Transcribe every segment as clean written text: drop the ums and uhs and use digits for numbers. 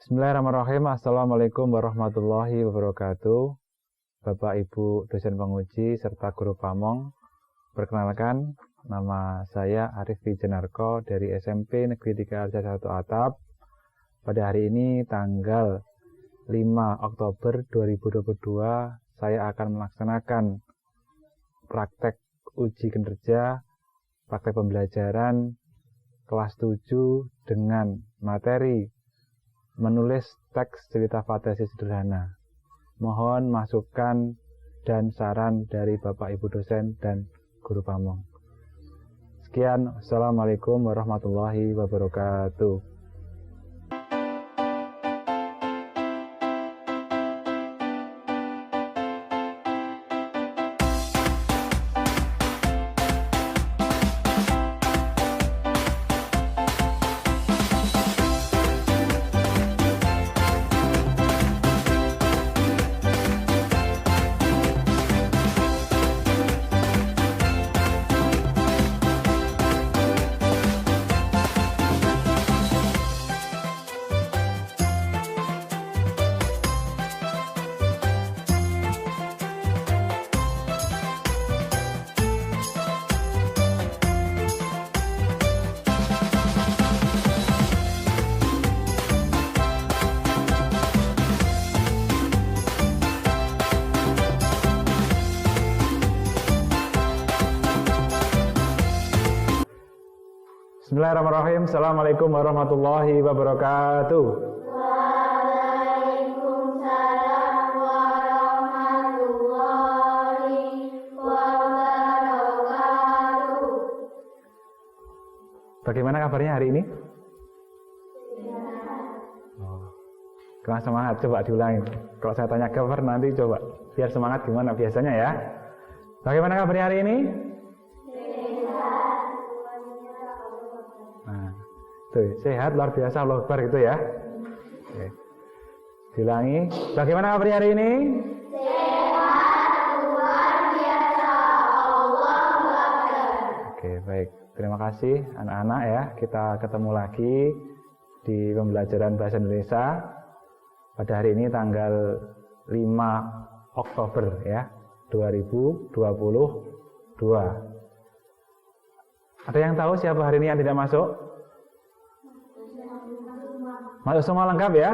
Bismillahirrahmanirrahim. Assalamualaikum warahmatullahi wabarakatuh. Bapak Ibu dosen penguji serta guru pamong, perkenalkan nama saya Arif Wijenarko dari SMP Negeri 3 Arca 1 Atap. Pada hari ini tanggal 5 Oktober 2022 saya akan melaksanakan praktek uji kinerja, praktek pembelajaran kelas 7 dengan materi menulis teks cerita fantasi sederhana. Mohon masukan dan saran dari Bapak Ibu dosen dan guru pamong. Sekian, Assalamualaikum warahmatullahi wabarakatuh. Bismillahirrahmanirrahim. Assalamualaikum warahmatullahi wabarakatuh. Waalaikumsalam warahmatullahi wabarakatuh. Bagaimana kabarnya hari ini? Kurang semangat, coba diulangi. Kalau saya tanya kabar nanti coba biar semangat gimana biasanya ya. Bagaimana kabarnya hari ini? Sehat, luar biasa, Allah Akbar gitu ya. Oke. Diulangi. Bagaimana kabarnya hari ini? Sehat, luar biasa, Allah Akbar. Oke, baik. Terima kasih anak-anak ya. Kita ketemu lagi di pembelajaran bahasa Indonesia pada hari ini tanggal 5 Oktober ya, 2022. Ada yang tahu siapa hari ini yang tidak masuk? Masuk semua lengkap ya?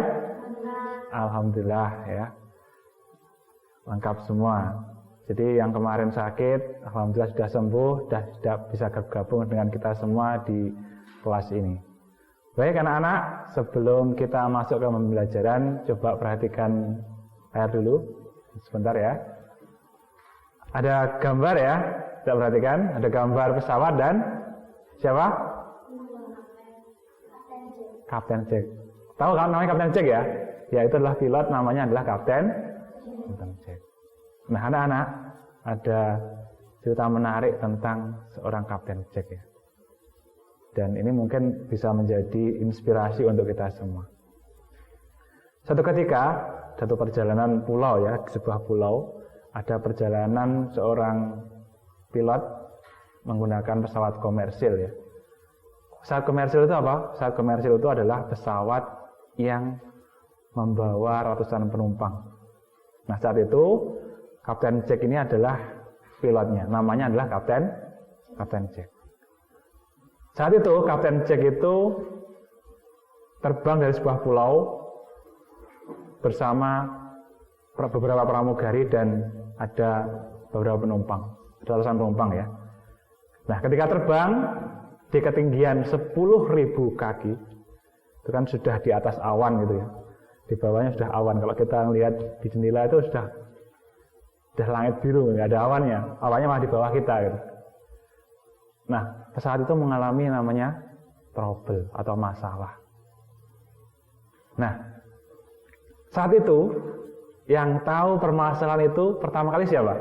Alhamdulillah ya. Lengkap semua. Jadi yang kemarin sakit, alhamdulillah sudah sembuh, sudah bisa bergabung dengan kita semua di kelas ini. Baik anak-anak, sebelum kita masuk ke pembelajaran, coba perhatikan layar dulu. Sebentar ya. Ada gambar ya, coba perhatikan. Ada gambar pesawat dan siapa? Kapten Jack. Tahu kan namanya Kapten Jack ya? Ya itu adalah pilot, namanya adalah Kapten Jack. Nah anak-anak, ada cerita menarik tentang seorang Kapten Jack ya. Dan ini mungkin bisa menjadi inspirasi untuk kita semua. Suatu ketika, satu perjalanan pulau ya, sebuah pulau, ada perjalanan seorang pilot menggunakan pesawat komersil ya. Pesawat komersil itu apa? Pesawat komersil itu adalah pesawat yang membawa ratusan penumpang. Nah saat itu Kapten Jack ini adalah pilotnya, namanya adalah Kapten Jack. Saat itu Kapten Jack itu terbang dari sebuah pulau bersama beberapa pramugari dan ada beberapa penumpang, ratusan penumpang ya. Nah ketika terbang di ketinggian 10.000 kaki, itu kan sudah di atas awan gitu ya. Di bawahnya sudah awan. Kalau kita lihat di jendela itu sudah langit biru, nggak ada awannya. Awannya malah di bawah kita gitu. Nah, pesawat itu mengalami namanya trouble atau masalah. Nah, saat itu yang tahu permasalahan itu pertama kali siapa?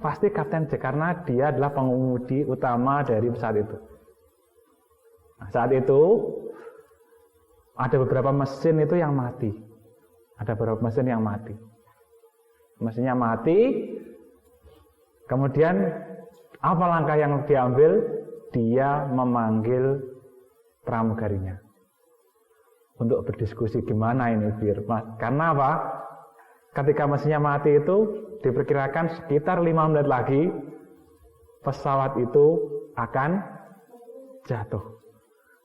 Pasti Kapten Jack, karena dia adalah pengemudi utama dari pesawat itu. Nah, saat itu ada beberapa mesin itu yang mati. Ada beberapa mesin yang mati. Mesinnya mati. Kemudian apa langkah yang diambil? Dia memanggil pramugarinya. untuk berdiskusi gimana ini biar. Karena apa? Ketika mesinnya mati itu diperkirakan sekitar 5 menit lagi pesawat itu akan jatuh.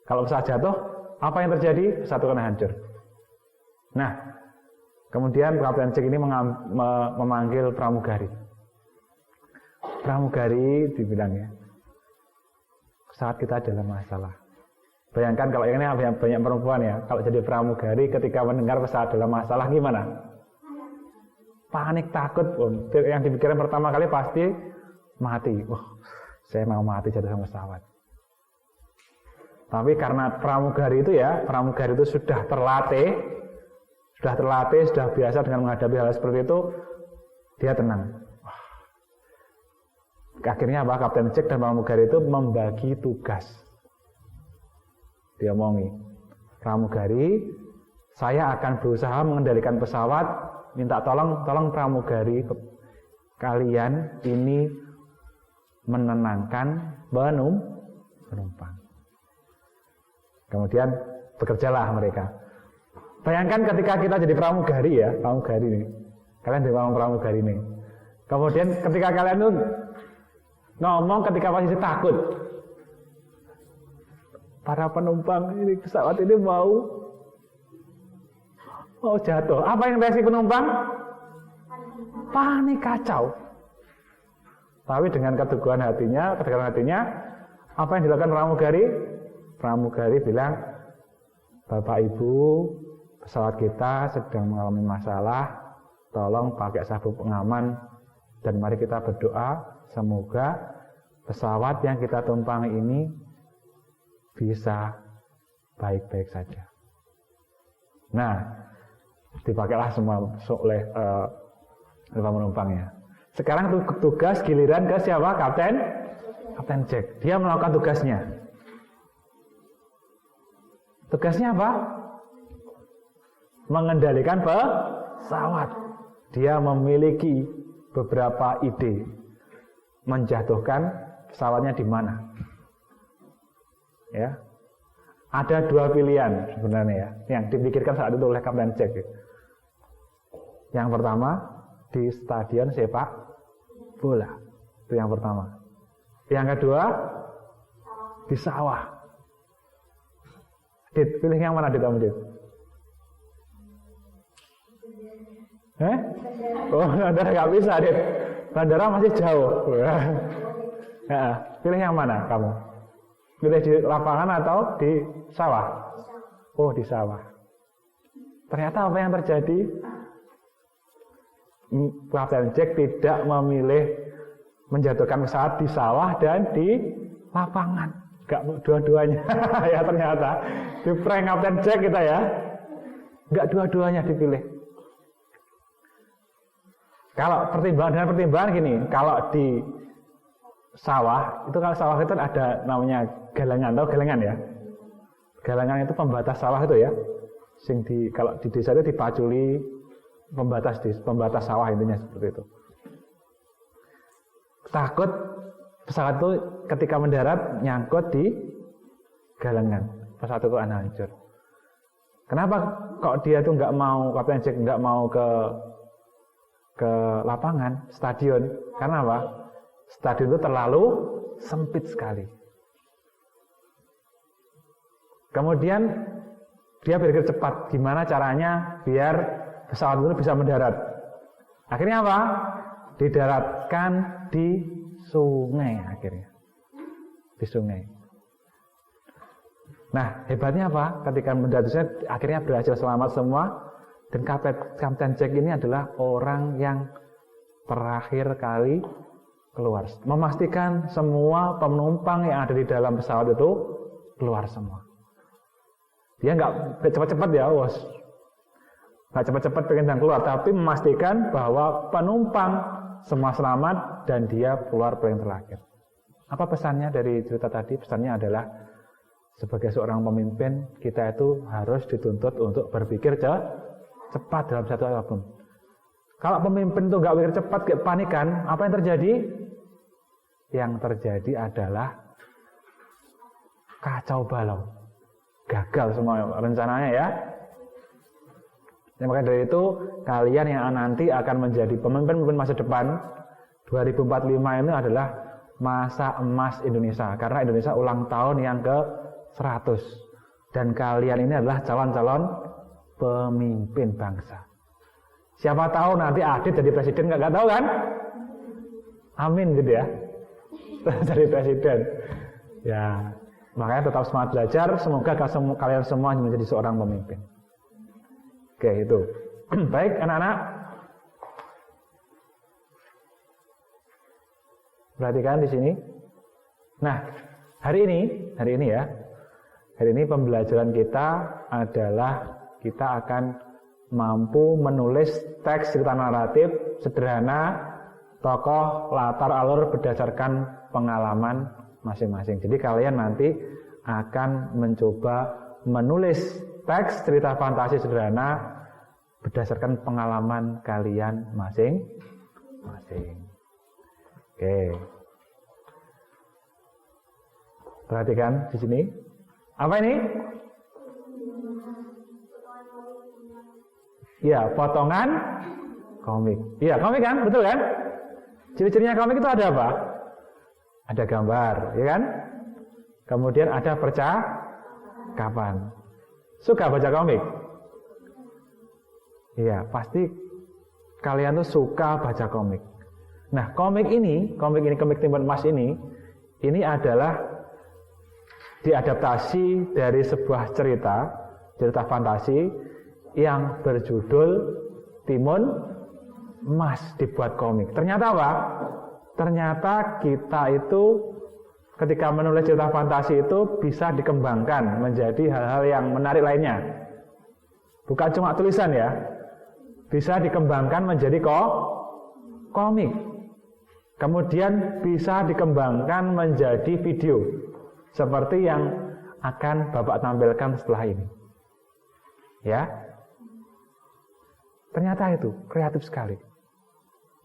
Kalau pesawat jatuh, apa yang terjadi? Pesawat itu akan hancur. Nah, kemudian Kapten Jack ini memanggil pramugari. Pramugari dibilangnya, pesawat kita adalah masalah. Bayangkan kalau ini banyak perempuan ya, kalau jadi pramugari ketika mendengar pesawat adalah masalah gimana? Panik, takut pun. Yang dipikirkan pertama kali pasti mati. Wah, saya mau mati jatuh sama pesawat. Tapi karena pramugari itu sudah terlatih, sudah biasa dengan menghadapi hal seperti itu, dia tenang. Wah. Akhirnya apa? Kapten Jack dan pramugari itu membagi tugas. Dia omongi, pramugari, saya akan berusaha mengendalikan pesawat. Minta tolong pramugari kalian ini menenangkan penumpang. Kemudian bekerjalah mereka. Bayangkan ketika kita jadi pramugari nih. Kalian jadi pramugari nih. Kemudian ketika kalian tuh ngomong ketika posisi takut. Para penumpang ini pesawat ini mau jatuh. Apa yang reaksi penumpang? Panik, kacau. Tapi dengan keteguhan hatinya, apa yang dilakukan pramugari? Pramugari bilang, Bapak Ibu, pesawat kita sedang mengalami masalah, tolong pakai sabuk pengaman dan mari kita berdoa semoga pesawat yang kita tumpangi ini bisa baik-baik saja. Nah, dipakailah semua oleh penumpangnya. Sekarang tugas giliran ke siapa? Kapten Jack. Dia melakukan tugasnya. Tugasnya apa? Mengendalikan pesawat. Dia memiliki beberapa ide menjatuhkan pesawatnya di mana. Ya. Ada 2 pilihan sebenarnya ya, yang dipikirkan saat itu oleh Kapten Jack. Yang pertama, di stadion sepak bola. Itu yang pertama. Yang kedua, di sawah. Dit, pilih yang mana, Dit? Oh, bandara nggak bisa, Dit. Bandara masih jauh. Ya, pilih yang mana kamu? Pilih di lapangan atau di sawah? Oh, di sawah. Ternyata apa yang terjadi? Kapten Jack tidak memilih menjatuhkan pesawat di sawah dan di lapangan. Gak dua-duanya. Ya ternyata di prank Kapten Jack kita ya. Gak dua-duanya dipilih. Kalau pertimbangan gini, kalau di sawah, itu kalau sawah itu ada namanya galangan, tahu galangan ya? Galangan itu pembatas sawah itu ya. Kalau di desa itu dipaculi pembatas sawah, intinya seperti itu. Takut pesawat itu ketika mendarat nyangkut di galangan, pesawat itu akan hancur. Kenapa kok dia tuh nggak mau, Kapten Jack nggak mau ke lapangan stadion? Karena apa? Stadion itu terlalu sempit sekali. Kemudian dia berpikir cepat, gimana caranya biar pesawat itu bisa mendarat. Akhirnya apa? Didaratkan di sungai akhirnya. Di sungai. Nah, hebatnya apa? Ketika mendaratnya akhirnya berhasil selamat semua. Dan Kapten Jack ini adalah orang yang terakhir kali keluar. Memastikan semua penumpang yang ada di dalam pesawat itu keluar semua. Dia nggak cepat-cepat ya, bos. Nggak cepat-cepat pengen keluar, tapi memastikan bahwa penumpang semua selamat dan dia keluar paling terakhir. Apa pesannya dari cerita tadi? Pesannya adalah sebagai seorang pemimpin, kita itu harus dituntut untuk berpikir cepat dalam satu apapun. Kalau pemimpin itu nggak berpikir cepat, kayak panikan, apa yang terjadi? Yang terjadi adalah kacau balau. gagal semua rencananya ya. Maka dari itu kalian yang nanti akan menjadi pemimpin masa depan 2045 ini adalah masa emas Indonesia, karena Indonesia ulang tahun yang ke-100 dan kalian ini adalah calon-calon pemimpin bangsa. Siapa tahu nanti Adit jadi presiden, nggak tahu kan? Amin gitu ya. Jadi presiden. Ya, makanya tetap semangat belajar. Semoga kalian semua menjadi seorang pemimpin. Oke, itu. Baik, anak-anak. Perhatikan di sini. Nah, hari ini pembelajaran kita adalah kita akan mampu menulis teks cerita naratif sederhana, tokoh, latar, alur berdasarkan pengalaman masing-masing. Jadi kalian nanti akan mencoba menulis teks cerita fantasi sederhana berdasarkan pengalaman kalian masing-masing. Oke. Perhatikan di sini. Apa ini? Ya, potongan komik. Iya, komik kan? Betul kan? Ciri-cirinya komik itu ada apa? Ada gambar, ya kan? Kemudian ada percakapan. Suka baca komik? Iya, pasti kalian tuh suka baca komik. Nah, komik Timun Emas ini adalah diadaptasi dari sebuah cerita fantasi yang berjudul Timun Emas dibuat komik. Ternyata apa? Ternyata kita itu ketika menulis cerita fantasi itu bisa dikembangkan menjadi hal-hal yang menarik lainnya. Bukan cuma tulisan ya. Bisa dikembangkan menjadi komik. Kemudian bisa dikembangkan menjadi video. Seperti yang akan Bapak tampilkan setelah ini. Ya. Ternyata itu kreatif sekali.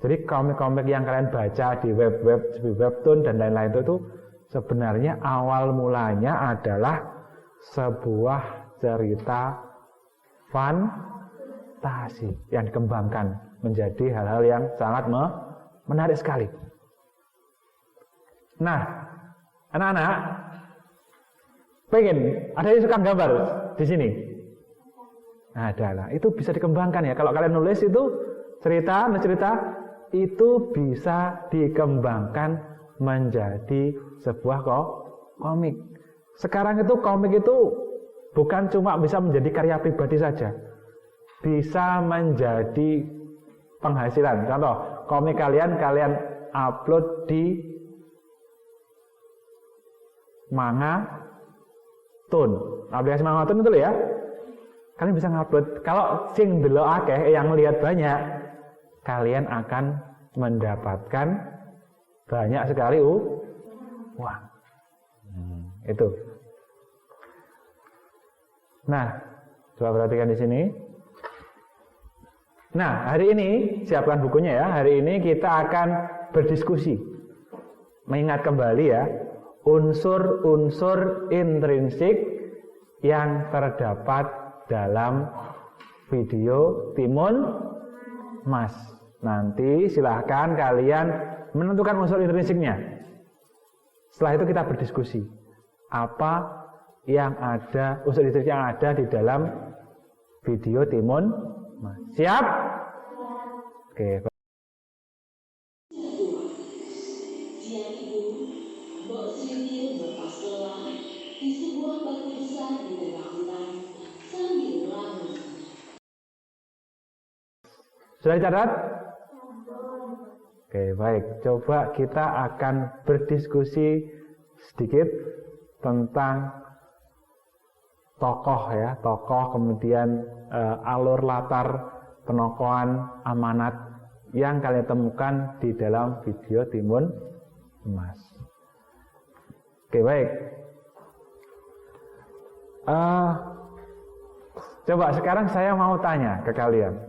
Jadi komik-komik yang kalian baca di webtoon dan lain-lain itu sebenarnya awal mulanya adalah sebuah cerita fantasi yang dikembangkan menjadi hal-hal yang sangat menarik sekali. Nah, anak-anak, ada yang suka gambar di sini? Adalah, itu bisa dikembangkan ya. Kalau kalian nulis itu cerita itu bisa dikembangkan menjadi sebuah komik. Sekarang itu komik itu bukan cuma bisa menjadi karya pribadi saja, bisa menjadi penghasilan. Contoh, komik kalian upload di Mangatun, aplikasi Mangatun itu ya. Kalian bisa ngupload. Kalau sing delok akeh yang lihat banyak, kalian akan mendapatkan banyak sekali uang. Itu. Nah, coba perhatikan di sini. Nah, hari ini siapkan bukunya ya. Hari ini kita akan berdiskusi. Mengingat kembali ya, unsur-unsur intrinsik yang terdapat dalam video Timun Emas. Nanti silahkan kalian menentukan unsur intrinsiknya. Setelah itu kita berdiskusi apa yang ada, unsur intrinsik yang ada di dalam video Timun Emas. Siap? Oke. Sudah dicatat? Oke, baik. Coba kita akan berdiskusi sedikit tentang tokoh ya, kemudian alur latar penokohan amanat yang kalian temukan di dalam video Timun Emas. Oke, baik. Coba sekarang saya mau tanya ke kalian.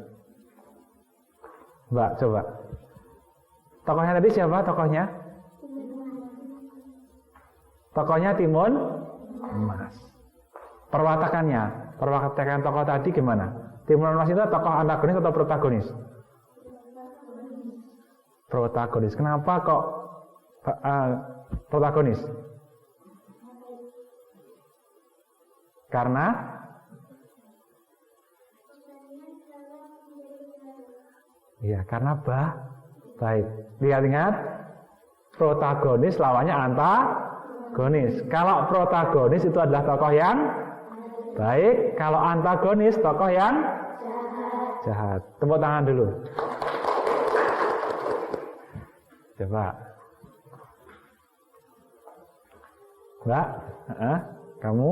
Mbak, coba. Tokohnya tadi siapa tokohnya? Tokohnya Timun Emas. Perwatakan tokoh tadi gimana? Timur Mas itu tokoh antagonis atau protagonis? Protagonis. Kenapa kok protagonis? Karena ya, karena baik. Lihat-lihat, protagonis lawannya antagonis. Kalau protagonis itu adalah tokoh yang baik, kalau antagonis tokoh yang jahat. Tepuk tangan dulu. Coba. Mbak, kamu?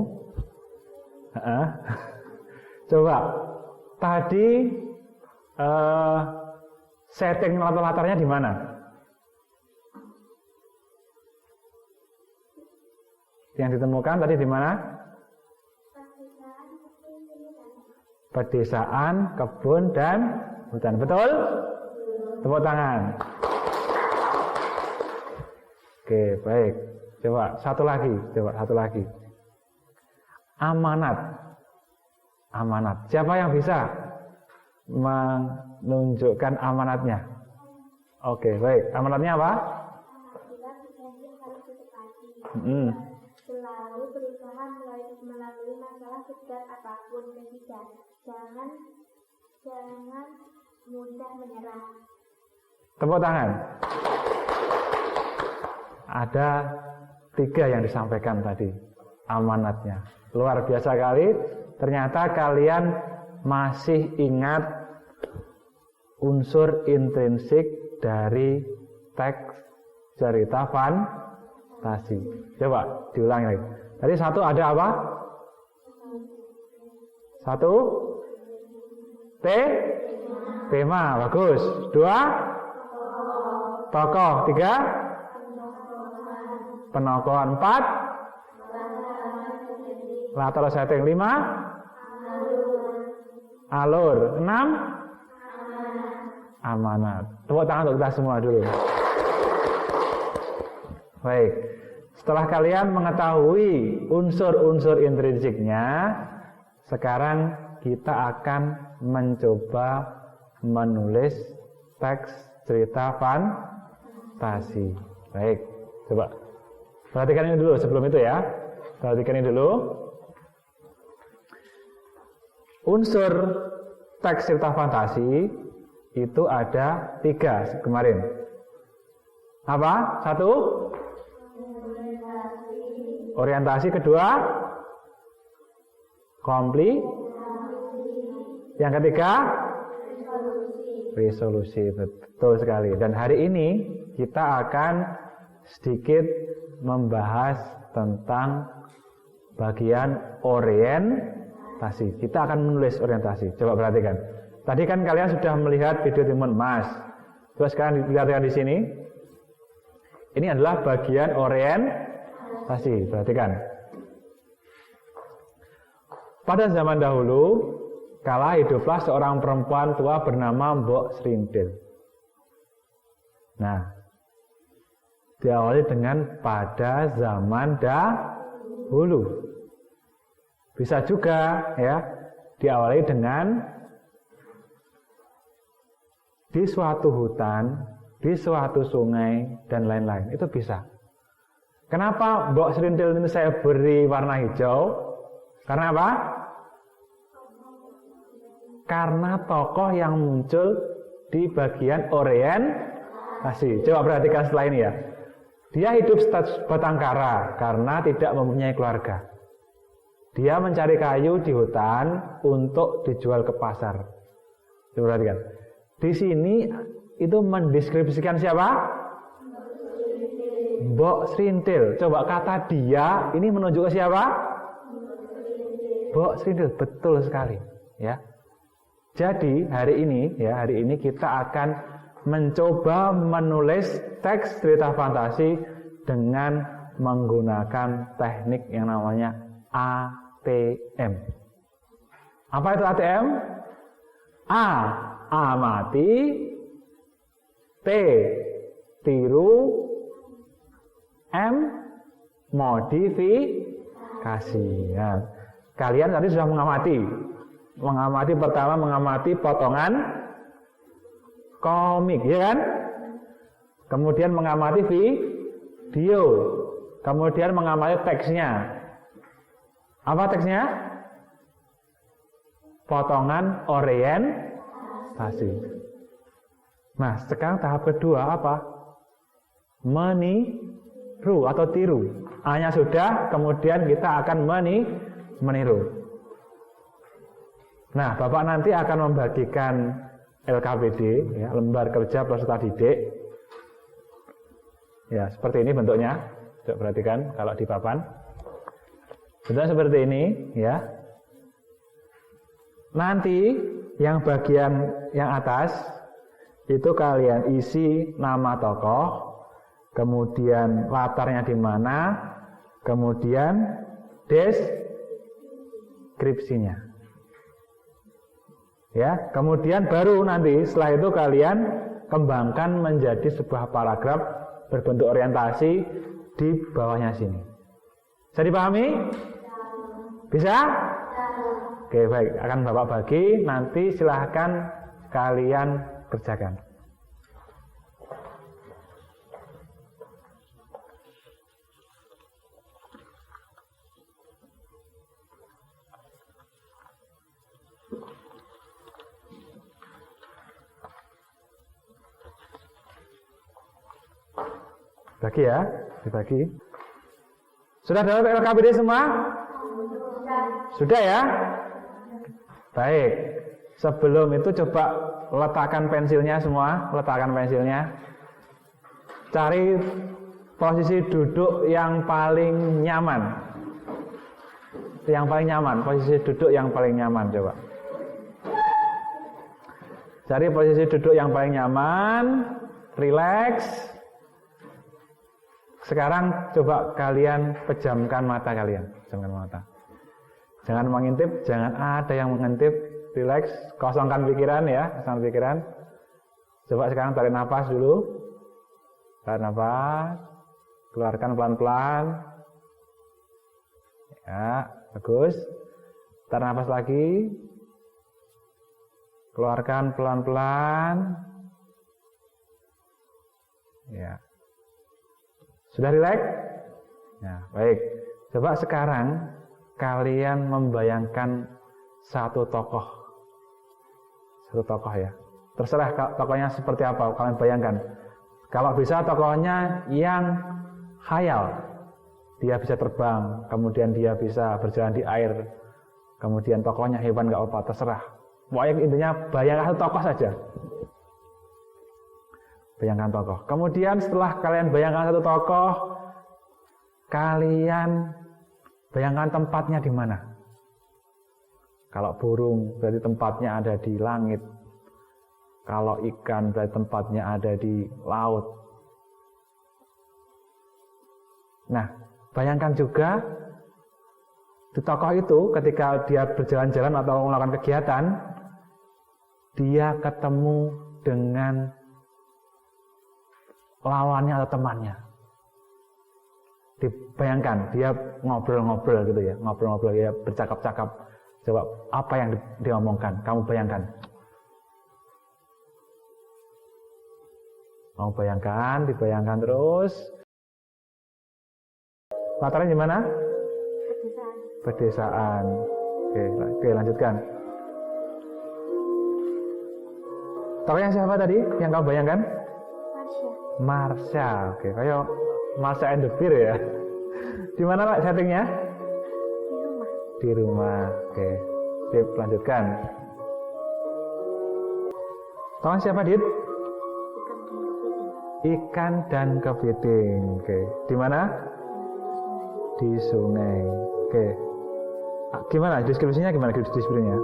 Coba. Tadi setting latar-latarnya di mana? Yang ditemukan tadi di mana? Pedesaan, kebun, dan hutan. Betul? Tepuk tangan. Oke, baik. Coba satu lagi. Amanat. Siapa yang bisa menunjukkan amanatnya? Oke, baik. Amanatnya apa? Selalu berusaha melalui masalah seberat apapun. Ketiga, jangan mudah menyerah. Tepuk tangan. Ada 3 yang disampaikan tadi amanatnya. Luar biasa kali. Ternyata kalian masih ingat unsur intrinsik dari teks cerita fantasi. Coba diulangi lagi. Tadi 1 ada apa? 1 tema, bagus. 2 tokoh. 3 penokohan. 4 latar setting. 5 alur. 6 amanat. Tepuk tangan untuk kita semua dulu. Baik. Setelah kalian mengetahui unsur-unsur intrinsiknya, sekarang kita akan mencoba menulis teks cerita fantasi. Baik, coba perhatikan ini dulu sebelum itu ya. Perhatikan ini dulu. Unsur teks cerita fantasi itu ada 3 kemarin. Apa? 1 orientasi. 2 yang ketiga resolusi. Betul sekali. Dan hari ini kita akan sedikit membahas tentang bagian orientasi. Kita akan menulis orientasi. Coba perhatikan. Tadi kan kalian sudah melihat video Timun Mas. Terus sekarang dilihat di sini. Ini adalah bagian orientasi. Perhatikan. Pada zaman dahulu, kala hiduplah seorang perempuan tua bernama Mbok Srintil. Nah, diawali dengan pada zaman dahulu. Bisa juga ya diawali dengan di suatu hutan, di suatu sungai, dan lain-lain. Itu bisa. Kenapa Mbok Srintil ini saya beri warna hijau? Karena apa? Karena tokoh yang muncul di bagian orientasi. Coba perhatikan setelah ini ya. Dia hidup status batang kara karena tidak mempunyai keluarga. Dia mencari kayu di hutan untuk dijual ke pasar. Coba perhatikan. Di sini itu mendeskripsikan siapa? Mbok Srintil. Coba kata dia ini menunjuk ke siapa? Mbok Srintil. Betul sekali, ya. Jadi hari ini kita akan mencoba menulis teks cerita fantasi dengan menggunakan teknik yang namanya ATM. Apa itu ATM? A. Amati. T. Tiru. M. Modifikasi. Nah, Kalian tadi sudah mengamati pertama mengamati potongan komik, ya kan? Kemudian mengamati video, kemudian mengamati teksnya. Apa teksnya? Potongan orientasi. Nah, sekarang tahap kedua apa? Meniru atau tiru. A-nya sudah, kemudian kita akan meniru. Nah, Bapak nanti akan membagikan LKPD, ya, lembar kerja peserta didik. Ya, seperti ini bentuknya. Coba perhatikan kalau di papan. Bentuknya seperti ini, ya. Nanti yang bagian yang atas itu kalian isi nama tokoh, kemudian latarnya di mana, kemudian deskripsinya. Ya, kemudian baru nanti setelah itu kalian kembangkan menjadi sebuah paragraf berbentuk orientasi di bawahnya sini. Bisa dipahami? Bisa? Oke, baik. Akan Bapak bagi, nanti silahkan kalian kerjakan. Bagi ya, dibagi. Sudah dapat LKPD semua? Sudah ya? Baik. Sebelum itu coba letakkan pensilnya semua, letakkan pensilnya. Cari posisi duduk yang paling nyaman. Yang paling nyaman, posisi duduk yang paling nyaman coba. Cari posisi duduk yang paling nyaman, rileks. Sekarang coba kalian pejamkan mata kalian, pejamkan mata. Jangan mengintip, jangan ada yang mengintip. Rileks, kosongkan pikiran ya, kosongkan pikiran. Coba sekarang tarik nafas dulu. Tarik nafas, keluarkan pelan-pelan. Ya, bagus. Tarik nafas lagi. Keluarkan pelan-pelan. Ya. Sudah rileks? Ya, baik. Coba sekarang kalian membayangkan satu tokoh ya. Terserah tokohnya seperti apa, kalian bayangkan. Kalau bisa tokohnya yang khayal. Dia bisa terbang, kemudian dia bisa berjalan di air. Kemudian tokohnya hewan nggak apa, terserah. Pokoknya intinya bayangkan satu tokoh saja. Bayangkan tokoh. Kemudian setelah kalian bayangkan satu tokoh, kalian bayangkan tempatnya di mana. Kalau burung berarti tempatnya ada di langit. Kalau ikan berarti tempatnya ada di laut. Nah, bayangkan juga di tokoh itu ketika dia berjalan-jalan atau melakukan kegiatan, dia ketemu dengan lawannya atau temannya. Dibayangkan dia ngobrol-ngobrol gitu ya, ngobrol-ngobrol ya, bercakap-cakap. Coba apa yang diomongkan, kamu bayangkan. Kamu bayangkan, dibayangkan terus. Latarnya di mana? Pedesaan. Oke, lanjutkan. Tokohnya siapa tadi yang kamu bayangkan? Marsha. Oke, kayak Marsha and the Bear ya. Di mana Pak settingnya? Di rumah. Oke. Sip, lanjutkan. Tokohnya siapa, Dit? Ikan dan kepiting. Oke. Di mana? Di sungai. Oke. Gimana deskripsinya, gimana deskripsinya?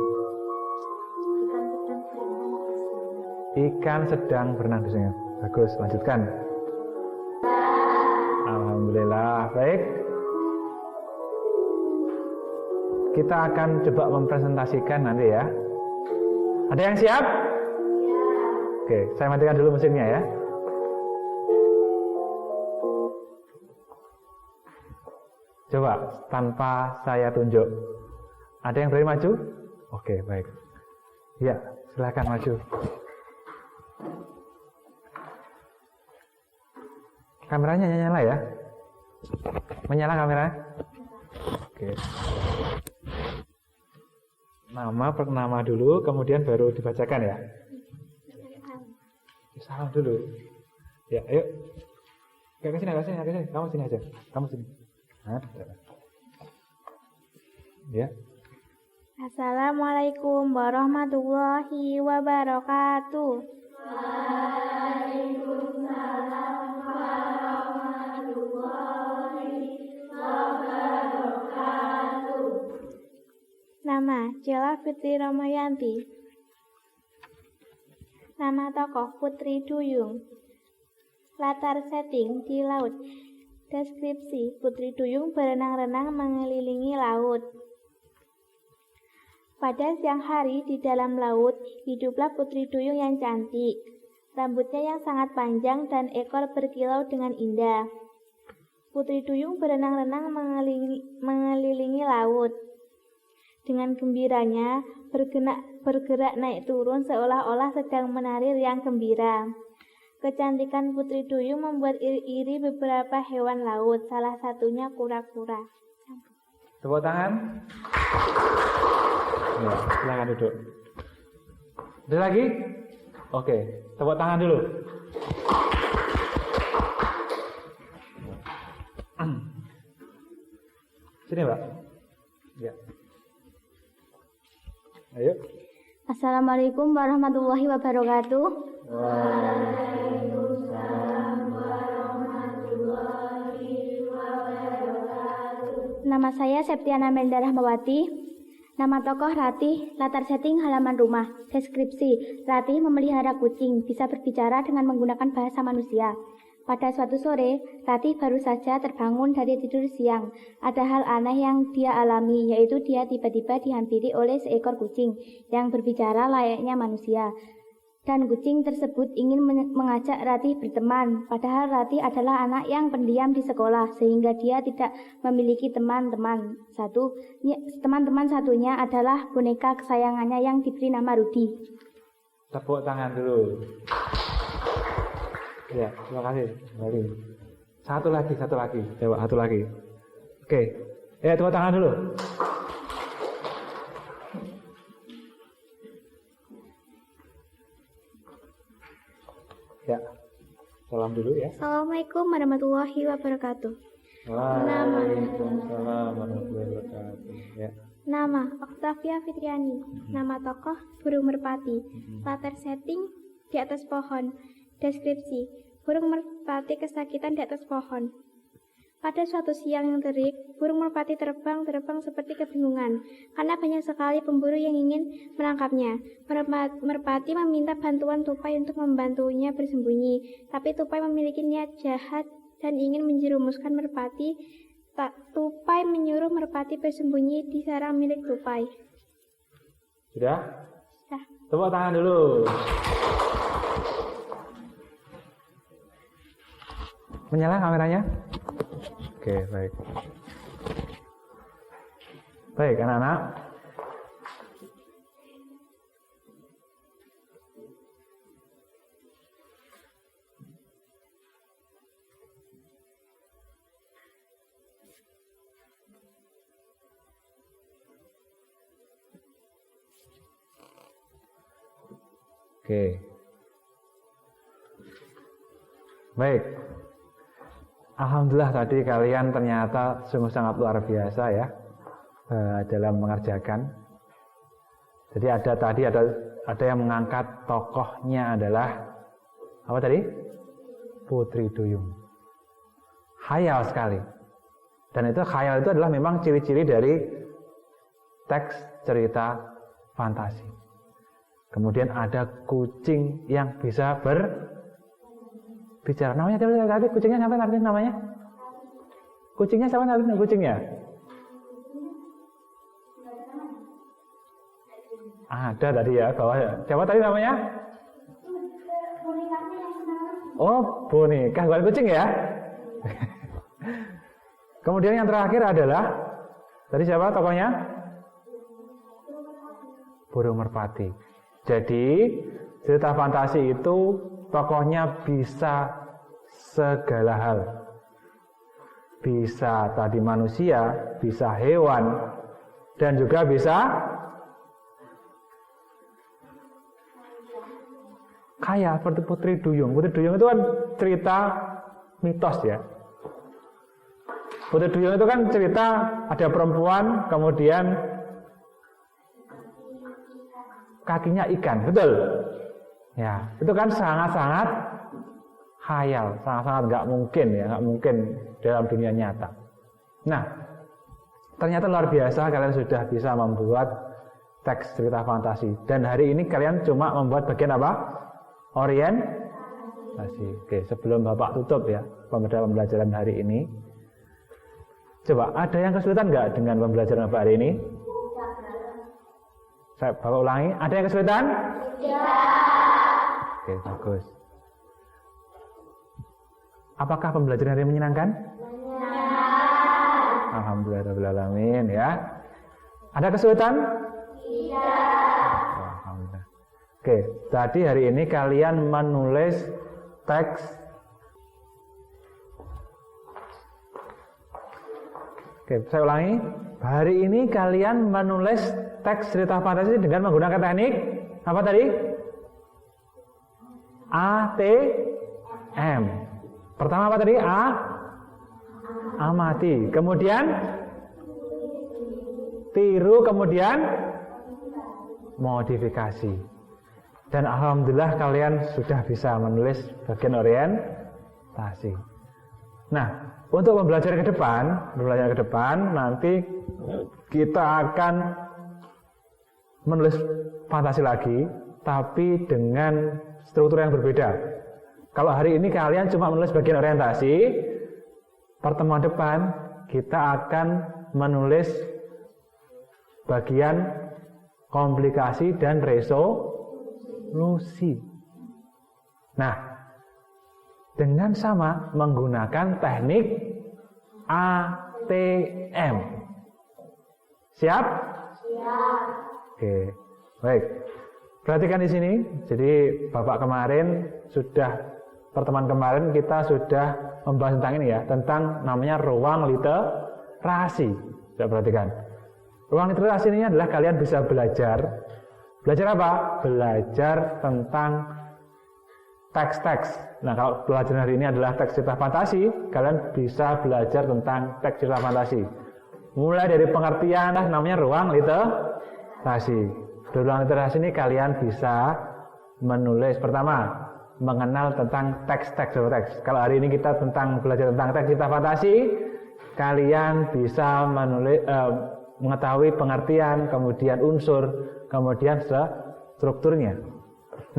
Ikan sedang berenang di sungai. Bagus, lanjutkan. Alhamdulillah, baik. Kita akan coba mempresentasikan nanti ya. Ada yang siap? Oke, saya matikan dulu mesinnya ya. Coba tanpa saya tunjuk. Ada yang berani maju? Oke, baik. Ya, silakan maju. Kameranya nyala ya? Menyala kamera? Oke. Nama dulu, kemudian baru dibacakan ya. Salam dulu. Ya, ayo. Ke sini. Kamu sini aja. Kamu sini. Ya. Assalamualaikum warahmatullahi wabarakatuh. Waalaikumsalam warahmatullahi wabarakatuh. Nama Jela Fitri Romayanti. Nama tokoh Putri Duyung. Latar setting di laut. Deskripsi Putri Duyung berenang-renang mengelilingi laut. Pada siang hari di dalam laut, hiduplah Putri Duyung yang cantik. Rambutnya yang sangat panjang dan ekor berkilau dengan indah. Putri Duyung berenang-renang mengelilingi laut. Dengan gembiranya, bergerak naik turun seolah-olah sedang menari riang gembira. Kecantikan Putri Duyung membuat iri-iri beberapa hewan laut, salah satunya kura-kura. Tepuk tangan. Ya, silakan duduk. Ada lagi? Oke, tepuk tangan dulu. Sini, Mbak. Ya. Ayo. Assalamualaikum warahmatullahi wabarakatuh. Waalaikumsalam warahmatullahi wabarakatuh. Nama saya Septiana Melda Rahmawati. Nama tokoh Ratih, latar setting halaman rumah. Deskripsi, Ratih memelihara kucing, bisa berbicara dengan menggunakan bahasa manusia. Pada suatu sore, Ratih baru saja terbangun dari tidur siang. Ada hal aneh yang dia alami, yaitu dia tiba-tiba dihampiri oleh seekor kucing yang berbicara layaknya manusia. Dan kucing tersebut ingin mengajak Ratih berteman, padahal Ratih adalah anak yang pendiam di sekolah, sehingga dia tidak memiliki teman-teman. Teman-teman satunya adalah boneka kesayangannya yang diberi nama Rudi. Tepuk tangan dulu. Ya, terima kasih. Kembali. Satu lagi. Coba satu lagi. Oke. Ya, tepuk tangan dulu. Ya, salam dulu ya. Assalamualaikum warahmatullahi wabarakatuh. Waalaikumsalam warahmatullahi wabarakatuh. Ya. Nama Octavia Fitriani. Nama tokoh burung merpati. Latar setting di atas pohon. Deskripsi burung merpati kesakitan di atas pohon. Pada suatu siang yang terik, burung merpati terbang seperti kebingungan karena banyak sekali pemburu yang ingin menangkapnya. Merpati meminta bantuan tupai untuk membantunya bersembunyi, tapi tupai memiliki niat jahat dan ingin menjerumuskan merpati. Tupai menyuruh merpati bersembunyi di sarang milik tupai. Sudah? Sudah. Tepuk tangan dulu. Menyala kameranya? Oke, baik. Baik, anak-anak. Oke. Baik. Alhamdulillah tadi kalian ternyata sungguh sangat luar biasa ya dalam mengerjakan. Jadi ada yang mengangkat tokohnya adalah apa tadi? Putri Duyung. Khayal sekali. Dan itu khayal itu adalah memang ciri-ciri dari teks cerita fantasi. Kemudian ada kucing yang bisa bicara. Namanya tadi kucingnya siapa tadi namanya? Kucingnya siapa tadi kucingnya? Ada tadi ya bawah ya. Siapa tadi namanya? Oh, boneka bukan kucing ya. Kemudian yang terakhir adalah tadi siapa tokohnya? burung merpati. Jadi cerita fantasi itu tokohnya bisa segala hal. Bisa tadi manusia, bisa hewan, dan juga bisa kaya seperti Putri Duyung. Putri Duyung itu kan cerita mitos ya. Putri Duyung itu kan cerita ada perempuan kemudian kakinya ikan, betul? Ya, itu kan sangat-sangat khayal, sangat-sangat nggak mungkin ya, nggak mungkin dalam dunia nyata. Nah, ternyata luar biasa kalian sudah bisa membuat teks cerita fantasi. Dan hari ini kalian cuma membuat bagian apa? Orientasi. Oke, sebelum Bapak tutup ya pembelajaran hari ini, coba ada yang kesulitan nggak dengan pembelajaran Bapak hari ini? Saya Bapak ulangi, ada yang kesulitan? Tidak. Oke, bagus. Apakah pembelajaran hari ini menyenangkan? Menyenangkan. Alhamdulillahirrahmanirrahim ya. Ada kesulitan? Tidak. Alhamdulillah. Oke, tadi hari ini kalian menulis teks Oke, saya ulangi. Hari ini kalian menulis teks cerita fantasi dengan menggunakan teknik apa tadi? ATM. Pertama apa tadi? Amati. Kemudian tiru, kemudian modifikasi. Dan alhamdulillah kalian sudah bisa menulis bagian orientasi. Nah, untuk pembelajaran ke depan nanti kita akan menulis fantasi lagi, tapi dengan struktur yang berbeda. Kalau hari ini kalian cuma menulis bagian orientasi, pertemuan depan kita akan menulis bagian komplikasi dan resolusi. Nah, dengan sama menggunakan teknik ATM. Siap? Siap. Oke, baik. Perhatikan di sini. Jadi Bapak kemarin pertemuan kemarin kita sudah membahas tentang ini ya, tentang namanya ruang literasi. Coba perhatikan. Ruang literasi ini adalah kalian bisa belajar. Belajar apa? Belajar tentang teks-teks. Nah, kalau pelajaran hari ini adalah teks cerita fantasi, kalian bisa belajar tentang teks cerita fantasi. Mulai dari pengertian namanya ruang literasi. Di ruang literasi ini kalian bisa menulis pertama, mengenal tentang teks-teks. Kalau hari ini kita belajar tentang teks cerita fantasi, kalian bisa menulis mengetahui pengertian, kemudian unsur, kemudian strukturnya.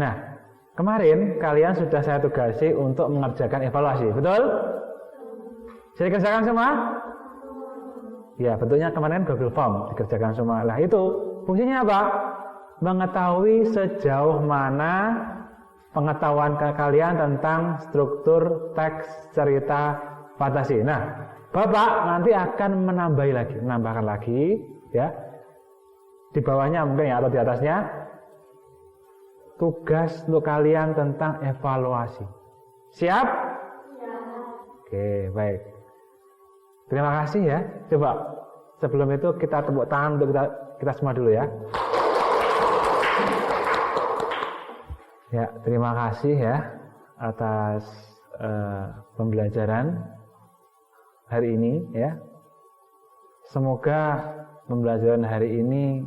Nah, kemarin kalian sudah saya tugasi untuk mengerjakan evaluasi, betul? Saya dikerjakan semua? Ya, bentuknya kemarin Google Form dikerjakan semua. Lah itu fungsinya apa? Mengetahui sejauh mana pengetahuan kalian tentang struktur teks cerita fantasi. Nah, Bapak nanti akan menambahkan lagi, ya. Di bawahnya mungkin ya, atau di atasnya, tugas untuk kalian tentang evaluasi. Siap? Siap. Oke, baik. Terima kasih ya. Coba sebelum itu kita tepuk tangan untuk kita semua dulu ya. Ya, terima kasih ya atas pembelajaran hari ini ya. Semoga pembelajaran hari ini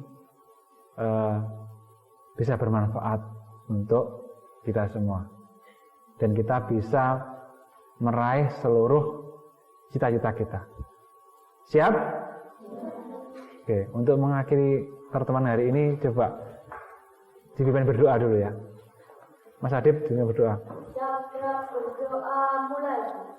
bisa bermanfaat untuk kita semua, dan kita bisa meraih seluruh cita-cita kita. Siap? Oke, untuk mengakhiri pertemuan hari ini coba dipimpin berdoa dulu ya. Mas Adib, dipimpin berdoa. Siap, berdoa mulai.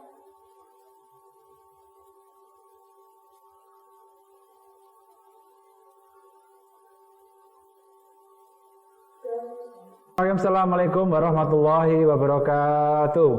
Assalamualaikum warahmatullahi wabarakatuh.